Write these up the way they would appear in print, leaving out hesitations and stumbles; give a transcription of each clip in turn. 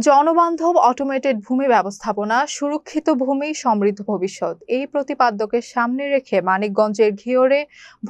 জনবান্ধব automated ভূমি ব্যবস্থাপনা, সুরক্ষিত ভূমি, সমৃদ্ধ ভবিষ্যৎ এই প্রতিপাদ্যকে সামনে রেখে মানিকগঞ্জের ঘিওরে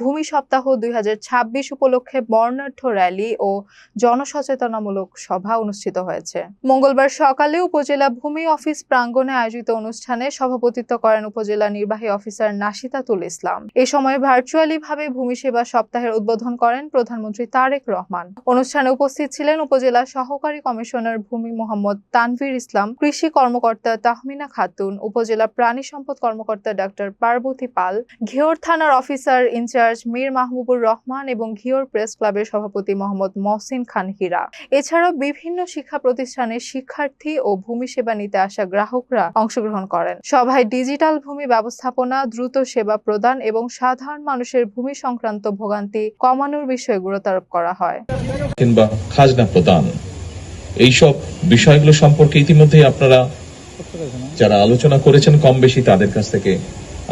ভূমি সপ্তাহ ২০২৬ উপলক্ষে বর্ণাঢ্য র্যালি ও জনসচেতনামূলক সভা অনুষ্ঠিত হয়েছে। মঙ্গলবার সকালে উপজেলা ভূমি অফিস প্রাঙ্গণে আয়োজিত অনুষ্ঠানে সভাপতিত্ব করেন উপজেলা নির্বাহী অফিসার নাশিতাতুল ইসলাম। এ সময় ভার্চুয়ালি ভাবে ভূমি সেবা সপ্তাহের উদ্বোধন করেন প্রধানমন্ত্রী তারেক রহমান। অনুষ্ঠানে উপস্থিত ছিলেন উপজেলা সহকারী কমিশনার ভূমি মোহাম্মদ তানভীর ইসলাম, কৃষি কর্মকর্তা তাহমিনা খাতুন, উপজেলা প্রাণী সম্পদ কর্মকর্তা ডাক্তার পার্বতী পাল, ঘিওর থানার অফিসার ইনচার্জ মীর মাহবুবুর রহমান এবং ঘিওর প্রেস ক্লাবের সভাপতি মোহাম্মদ মহসিন খান হীরা। এছাড়াও বিভিন্ন শিক্ষা প্রতিষ্ঠানের শিক্ষার্থী ও ভূমি সেবা নিতে আসা গ্রাহকরা অংশগ্রহণ করেন। সভায় ডিজিটাল ভূমি ব্যবস্থাপনা, দ্রুত সেবা প্রদান এবং সাধারণ মানুষের ভূমি সংক্রান্ত ভোগান্তি কমানোর বিষয়ে গুরুত্বারোপ করা হয়। কিংবা খাজনা প্রদান, এইসব বিষয়গুলো সম্পর্কে ইতিমধ্যেই আপনারা যারা আলোচনা করেছেন কম বেশি তাদের কাছ থেকে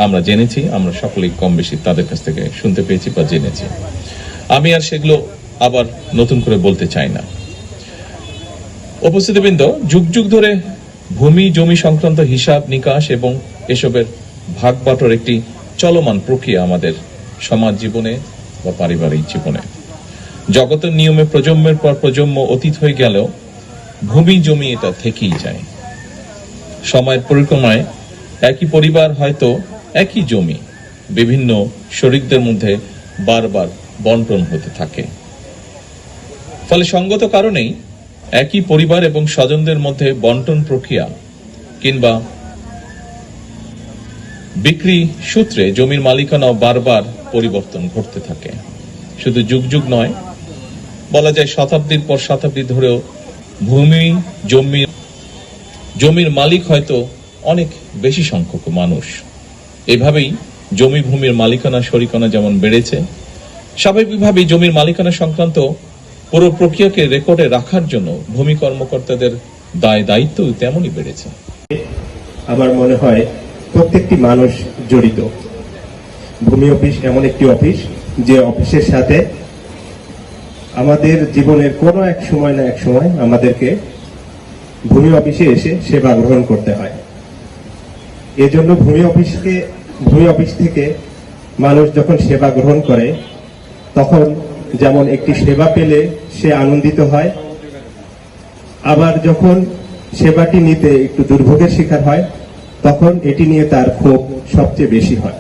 আমরা জেনেছি, আমরা সকলেই কম বেশি তাদের কাছ থেকে শুনতে পেয়েছি বা জেনেছি। আমি আর সেগুলো আবার নতুন করে বলতে চাই না। উপস্থিতবৃন্দ, যুগ যুগ ধরে ভূমি জমি সংক্রান্ত হিসাব নিকাশ এবং এসবের ভাগ বাটোর একটি চলমান প্রক্রিয়া আমাদের সমাজ জীবনে বা পারিবারিক জীবনে। জগতের নিয়মে প্রজন্মের পর প্রজন্ম অতীত হয়ে গেলেও ভূমি জমি এটা থেকেই যায়। সময়ের পরিক্রমায় একই পরিবার হয়তো একই জমি বিভিন্ন শরিকদের মধ্যে বারবার বন্টন হতে থাকে। ফলে সঙ্গত কারণেই একই পরিবার এবং স্বজনদের মধ্যে বন্টন প্রক্রিয়া কিংবা বিক্রি সূত্রে জমির মালিকানাও বারবার পরিবর্তন ঘটতে থাকে। শুধু যুগ যুগ নয়, বলা যায় শতাব্দীর পর শতাব্দী ধরেও ভূমি জমির মালিক হয়তো অনেক বেশি সংখ্যক মানুষ। এভাবেই জমি ভূমির মালিকানা শরিকানা যেমন বেড়েছে, স্বাভাবিকভাবেই জমির মালিকানা সংক্রান্ত পুরো প্রক্রিয়াকে রেকর্ডে রাখার জন্য ভূমি কর্মকর্তাদের দায় দায়িত্ব তেমনই বেড়েছে। আমার মনে হয় প্রত্যেকটি মানুষ জড়িত। ভূমি অফিস এমন একটি অফিস যে অফিসের সাথে আমাদের জীবনের কোনো এক সময় না এক সময় আমাদেরকে ভূমি অফিসে এসে সেবা গ্রহণ করতে হয়। এজন্য ভূমি অফিস থেকে মানুষ যখন সেবা গ্রহণ করে তখন যেমন একটি সেবা পেলে সে আনন্দিত হয়, আবার যখন সেবাটি নিতে একটু দুর্ভোগের শিকার হয় তখন এটি নিয়ে তার ক্ষোভ সবচেয়ে বেশি হয়।